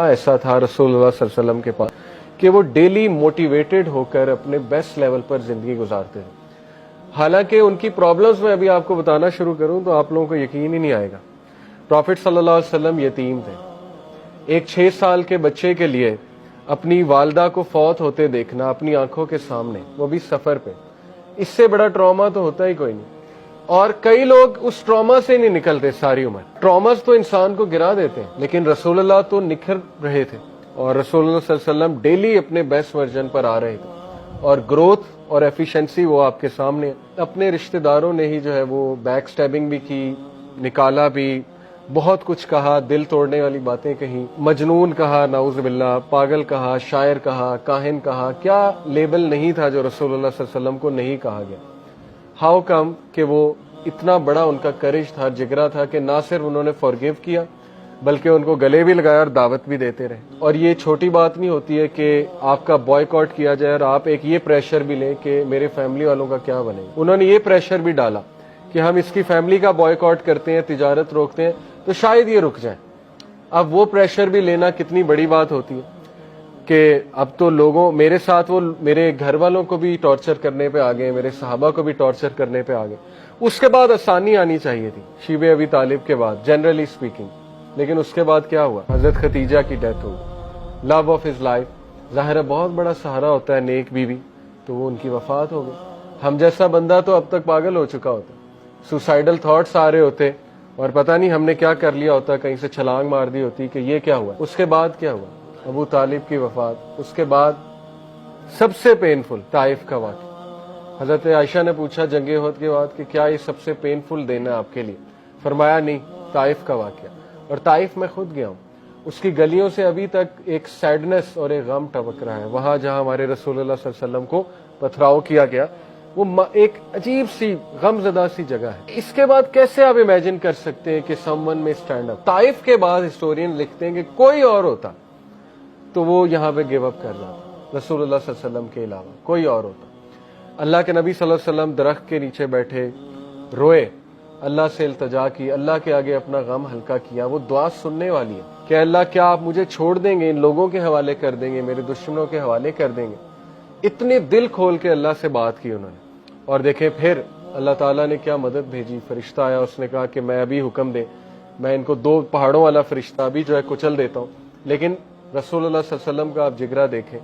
ایسا تھا رسول اللہ صلی اللہ علیہ وسلم کے پاس کہ وہ ڈیلی موٹیویٹڈ ہو کر اپنے بیسٹ لیول پر زندگی گزارتے ہیں. حالانکہ ان کی پرابلمز میں ابھی آپ کو بتانا شروع کروں تو آپ لوگوں کو یقین ہی نہیں آئے گا. پروفٹ صلی اللہ علیہ وسلم یتیم تھے. ایک 6 سال کے بچے کے لیے اپنی والدہ کو فوت ہوتے دیکھنا اپنی آنکھوں کے سامنے، وہ بھی سفر پہ، اس سے بڑا ٹراما تو ہوتا ہی کوئی نہیں. اور کئی لوگ اس ٹراما سے نہیں نکلتے ساری عمر. ٹراماز تو انسان کو گرا دیتے ہیں، لیکن رسول اللہ تو نکھر رہے تھے اور رسول اللہ صلی اللہ علیہ وسلم ڈیلی اپنے بیسٹ ورژن پر آ رہے تھے اور گروتھ اور ایفیشنسی وہ آپ کے سامنے. اپنے رشتہ داروں نے ہی جو ہے وہ بیک سٹیبنگ بھی کی، نکالا بھی، بہت کچھ کہا، دل توڑنے والی باتیں کہیں، مجنون کہا، نعوذ باللہ، پاگل کہا، شاعر کہا، کاہن کہا. کیا لیبل نہیں تھا جو رسول اللہ صلی اللہ علیہ وسلم کو نہیں کہا گیا؟ ہاؤ کم کہ وہ اتنا بڑا ان کا کرج تھا، جگرا تھا کہ نہ صرف انہوں نے فورگیو کیا بلکہ ان کو گلے بھی لگایا اور دعوت بھی دیتے رہے. اور یہ چھوٹی بات نہیں ہوتی ہے کہ آپ کا بوائیکاٹ کیا جائے اور آپ ایک یہ پریشر بھی لیں کہ میرے فیملی والوں کا کیا بنے. انہوں نے یہ پریشر بھی ڈالا کہ ہم اس کی فیملی کا بوائیکاٹ کرتے ہیں، تجارت روکتے ہیں تو شاید یہ رک جائیں. اب وہ پریشر بھی لینا کتنی بڑی بات ہوتی ہے کہ اب تو لوگوں میرے ساتھ وہ میرے گھر والوں کو بھی ٹارچر کرنے پہ آگئے، میرے صحابہ کو بھی ٹارچر کرنے پہ آگئے. اس کے بعد آسانی آنی چاہیے تھی شیب ابی طالب کے بعد، جنرلی اسپیکنگ. لیکن اس کے بعد کیا ہوا؟ حضرت خدیجہ کی ڈیتھ ہوئی، لو آف ہز لائف. ظاہر ہے بہت بڑا سہارا ہوتا ہے نیک بیوی، تو وہ ان کی وفات ہو گئی. ہم جیسا بندہ تو اب تک پاگل ہو چکا ہوتا، سوسائڈل تھاٹس آ رہے ہوتے اور پتہ نہیں ہم نے کیا کر لیا ہوتا، کہیں سے چھلانگ مار دی ہوتی کہ یہ کیا ہوا. اس کے بعد کیا ہوا؟ ابو طالب کی وفات. اس کے بعد سب سے پینفل طائف کا واقعہ. حضرت عائشہ نے پوچھا جنگ احد کے بعد کہ کیا یہ سب سے پینفل دن ہے آپ کے لیے؟ فرمایا نہیں، طائف کا واقعہ. اور طائف میں خود گیا ہوں، اس کی گلیوں سے ابھی تک ایک سیڈنس اور ایک غم ٹپک رہا ہے. وہاں جہاں ہمارے رسول اللہ صلی اللہ علیہ وسلم کو پتھراؤ کیا گیا، وہ ایک عجیب سی غم زدہ سی جگہ ہے. اس کے بعد کیسے آپ امیجن کر سکتے ہیں کہ سم ون میں اسٹینڈ اپ؟ طائف کے بعد ہسٹورین لکھتے ہیں کہ کوئی اور ہوتا تو وہ یہاں پہ گیو اپ کر جاتا، رسول اللہ صلی اللہ علیہ وسلم کے علاوہ کوئی اور ہوتا. اللہ کے نبی صلی اللہ علیہ وسلم درخت کے نیچے بیٹھے روئے، اللہ سے التجا کی، اللہ کے آگے اپنا غم ہلکا کیا. وہ دعا سننے والی ہے کہ اللہ کیا آپ مجھے چھوڑ دیں گے، ان لوگوں کے حوالے کر دیں گے، میرے دشمنوں کے حوالے کر دیں گے؟ اتنے دل کھول کے اللہ سے بات کی انہوں نے. اور دیکھیں پھر اللہ تعالیٰ نے کیا مدد بھیجی. فرشتہ آیا، اس نے کہا کہ میں ابھی حکم دے، میں ان کو 2 پہاڑوں والا فرشتہ ابھی جو ہے کچل دیتا ہوں. لیکن رسول اللہ صلی اللہ علیہ وسلم کا آپ جگرا دیکھیں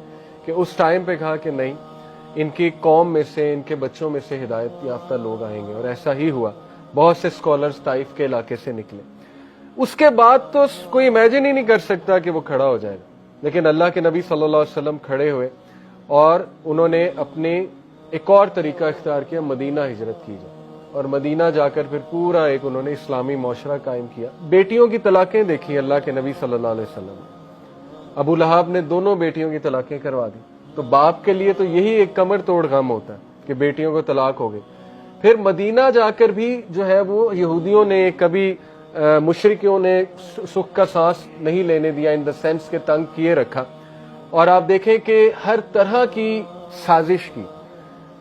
کہ اس ٹائم پہ کہا کہ نہیں، ان کی قوم میں سے، ان کے بچوں میں سے ہدایت یافتہ لوگ آئیں گے. اور ایسا ہی ہوا. بہت سے اسکالرز طائف کے علاقے سے نکلے. اس کے بعد تو کوئی امیجن ہی نہیں کر سکتا کہ وہ کھڑا ہو جائے گا. لیکن اللہ کے نبی صلی اللہ علیہ وسلم کھڑے ہوئے اور انہوں نے اپنے ایک اور طریقہ اختیار کیا، مدینہ ہجرت کی جائے. اور مدینہ جا کر پھر پورا ایک انہوں نے اسلامی معاشرہ قائم کیا. بیٹیوں کی طلاقیں دیکھی اللہ کے نبی صلی اللہ علیہ وسلم نے. ابو لہب نے 2 بیٹیوں کی طلاقیں کروا دی. تو باپ کے لیے تو یہی ایک کمر توڑ غم ہوتا ہے کہ بیٹیوں کو طلاق ہو گئی. پھر مدینہ جا کر بھی جو ہے وہ یہودیوں نے، کبھی مشرکیوں نے سکھ کا سانس نہیں لینے دیا، ان دا سینس کے تنگ کیے رکھا. اور آپ دیکھیں کہ ہر طرح کی سازش کی،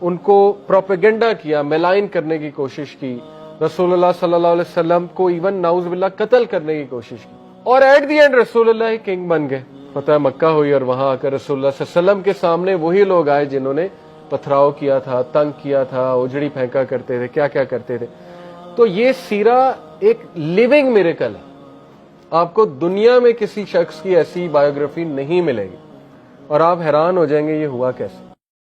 ان کو پروپیگنڈا کیا، میلائن کرنے کی کوشش کی، رسول اللہ صلی اللہ علیہ وسلم کو ایون نعوذ باللہ قتل کرنے کی کوشش کی. اور ایٹ دی اینڈ رسول اللہ کنگ بن گئے. فتح مکہ ہوئی اور وہاں آ کر رسول اللہ صلی اللہ علیہ وسلم کے سامنے وہی لوگ آئے جنہوں نے پتھراؤ کیا تھا، تنگ کیا تھا، اجڑی پھینکا کرتے تھے، کیا کیا کرتے تھے. تو یہ سیرہ ایک لیونگ میریکل ہے. آپ کو دنیا میں کسی شخص کی ایسی بایوگرافی نہیں ملے گی اور آپ حیران ہو جائیں گے یہ ہوا کیسے.